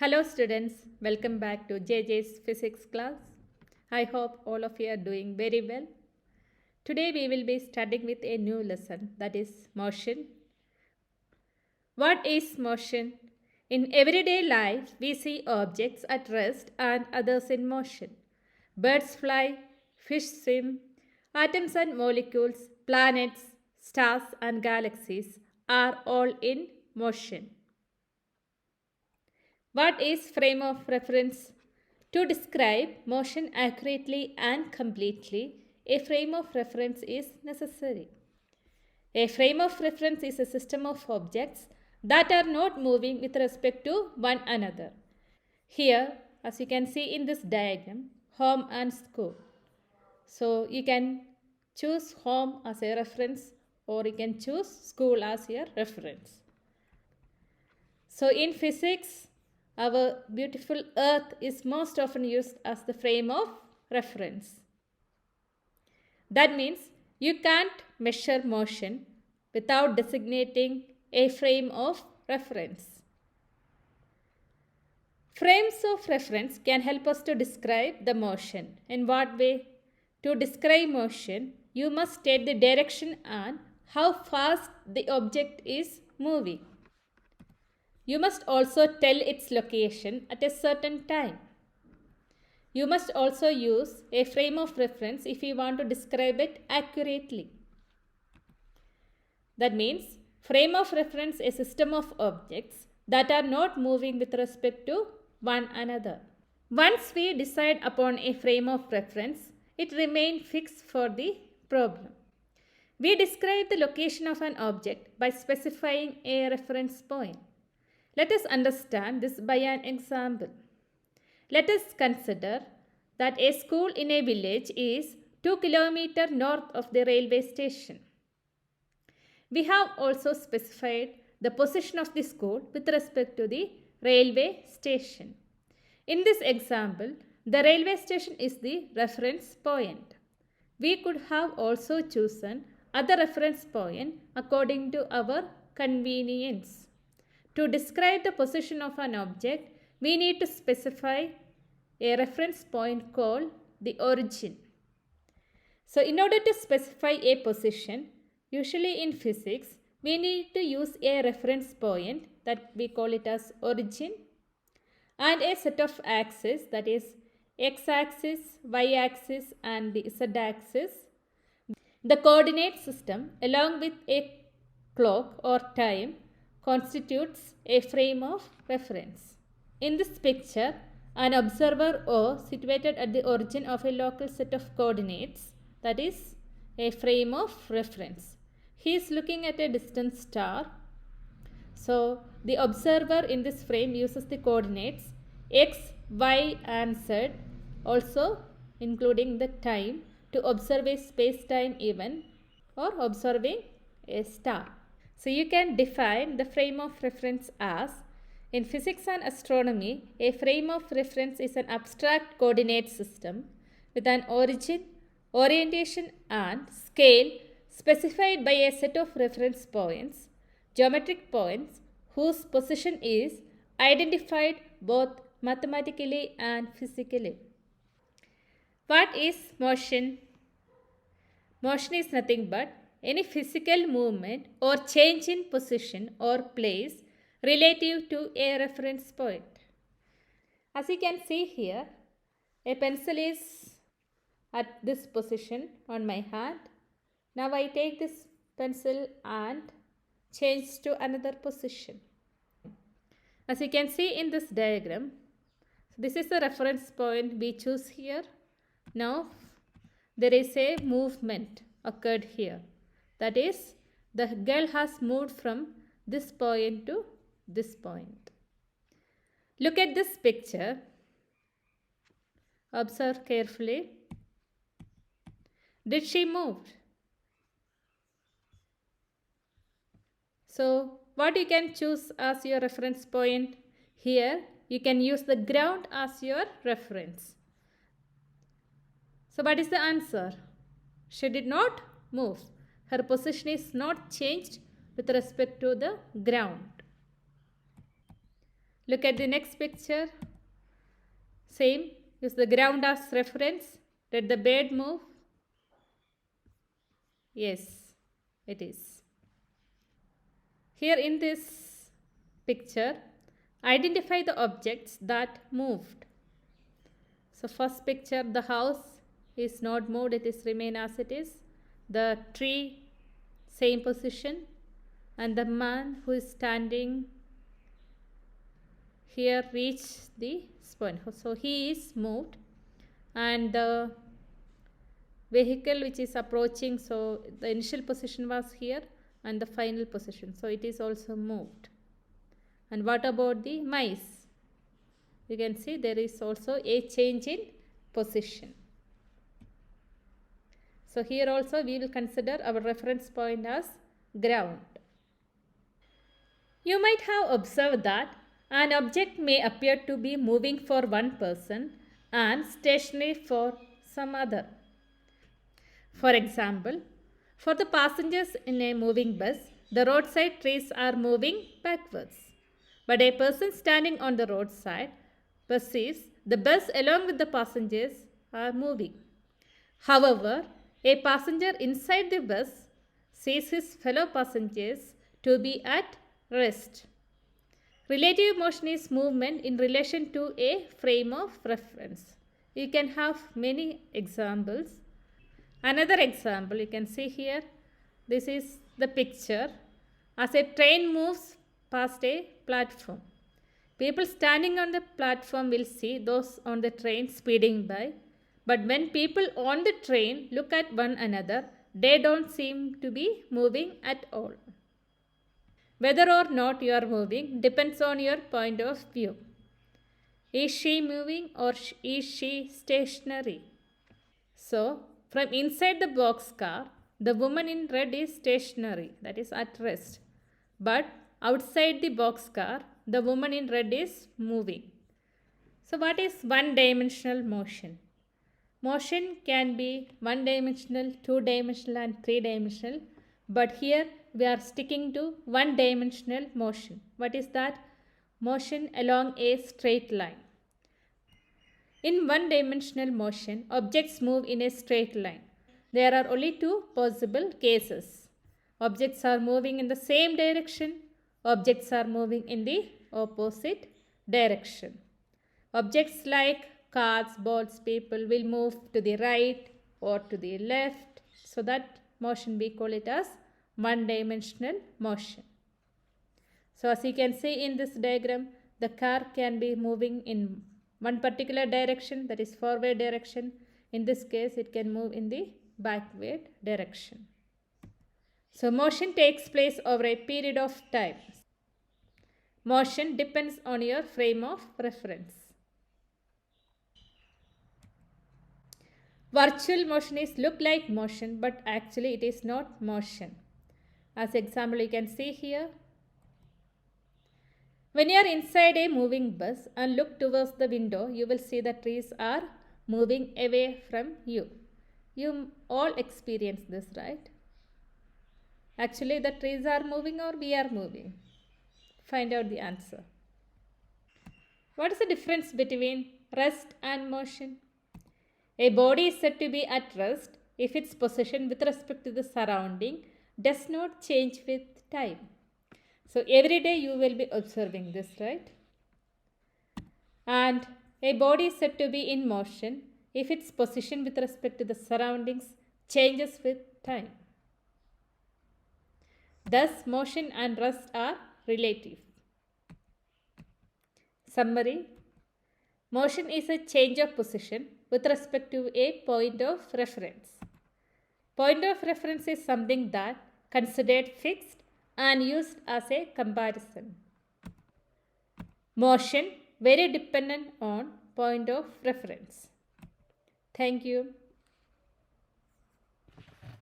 Hello students, welcome back to JJ's physics class. I hope all of you are doing very well. Today we will be studying with a new lesson, that is motion. What is motion? In everyday life, we see objects at rest and others in motion. Birds fly, fish swim, atoms and molecules, planets, stars and galaxies are all in motion. What is frame of reference? To describe motion accurately and completely, a frame of reference is necessary. A frame of reference is a system of objects that are not moving with respect to one another. Here, as you can see in this diagram, home and school. So you can choose home as a reference or you can choose school as your reference. So in physics, our beautiful earth is most often used as the frame of reference. That means you can't measure motion without designating a frame of reference. Frames of reference can help us to describe the motion. In what way? To describe motion, you must state the direction and how fast the object is moving. You must also tell its location at a certain time. You must also use a frame of reference if you want to describe it accurately. That means frame of reference is a system of objects that are not moving with respect to one another. Once we decide upon a frame of reference, it remains fixed for the problem. We describe the location of an object by specifying a reference point. Let us understand this by an example. Let us consider that a school in a village is 2 km north of the railway station. We have also specified the position of the school with respect to the railway station. In this example, the railway station is the reference point. We could have also chosen other reference point according to our convenience. To describe the position of an object, we need to specify a reference point called the origin. So, in order to specify a position, usually in physics, we need to use a reference point that we call it as origin and a set of axes, that is x-axis, y-axis and the z-axis. The coordinate system along with a clock or time constitutes a frame of reference. In this picture, an observer O situated at the origin of a local set of coordinates, that is a frame of reference. He is looking at a distant star. So, the observer in this frame uses the coordinates x, y and z, also including the time, to observe a space-time event or observing a star. So you can define the frame of reference as, in physics and astronomy, a frame of reference is an abstract coordinate system with an origin, orientation and scale specified by a set of reference points, geometric points whose position is identified both mathematically and physically. What is motion? Motion is nothing but any physical movement or change in position or place relative to a reference point. As you can see here, a pencil is at this position on my hand. Now I take this pencil and change to another position. As you can see in this diagram, this is the reference point we choose here. Now there is a movement occurred here. That is, the girl has moved from this point to this point. Look at this picture. Observe carefully. Did she move? So, what you can choose as your reference point? Here, you can use the ground as your reference. So, what is the answer? She did not move. Her position is not changed with respect to the ground. Look at the next picture. Same, use the ground as reference. Did the bird move? Yes, it is. Here in this picture, identify the objects that moved. So first picture, the house is not moved, it is remain as it is. The tree, same position. And the man who is standing here reached the point. So he is moved. And the vehicle which is approaching, so the initial position was here and the final position. So it is also moved. And what about the mice? You can see there is also a change in position. So here also we will consider our reference point as ground. You might have observed that an object may appear to be moving for one person and stationary for some other. For example, for the passengers in a moving bus, the roadside trees are moving backwards. But a person standing on the roadside perceives the bus along with the passengers are moving. However, a passenger inside the bus sees his fellow passengers to be at rest. Relative motion is movement in relation to a frame of reference. You can have many examples. Another example you can see here. This is the picture. As a train moves past a platform, people standing on the platform will see those on the train speeding by. But when people on the train look at one another, they don't seem to be moving at all. Whether or not you are moving depends on your point of view. Is she moving or is she stationary? So, from inside the boxcar, the woman in red is stationary, that is at rest. But outside the boxcar, the woman in red is moving. So, what is one-dimensional motion? Motion can be one-dimensional, two-dimensional and three-dimensional. But here we are sticking to one-dimensional motion. What is that? Motion along a straight line. In one-dimensional motion, objects move in a straight line. There are only two possible cases. Objects are moving in the same direction. Objects are moving in the opposite direction. Objects like cars, balls, people will move to the right or to the left. So that motion we call it as one-dimensional motion. So as you can see in this diagram, the car can be moving in one particular direction, that is forward direction. In this case, it can move in the backward direction. So motion takes place over a period of time. Motion depends on your frame of reference. Virtual motion is look like motion, but actually it is not motion. As example, you can see here. When you are inside a moving bus and look towards the window, you will see the trees are moving away from you. You all experience this, right? Actually, the trees are moving or we are moving? Find out the answer. What is the difference between rest and motion? A body is said to be at rest if its position with respect to the surrounding does not change with time. So every day you will be observing this, right? And a body is said to be in motion if its position with respect to the surroundings changes with time. Thus, motion and rest are relative. Summary. Motion is a change of position with respect to a point of reference. Point of reference is something that considered fixed and used as a comparison. Motion very dependent on point of reference. Thank you.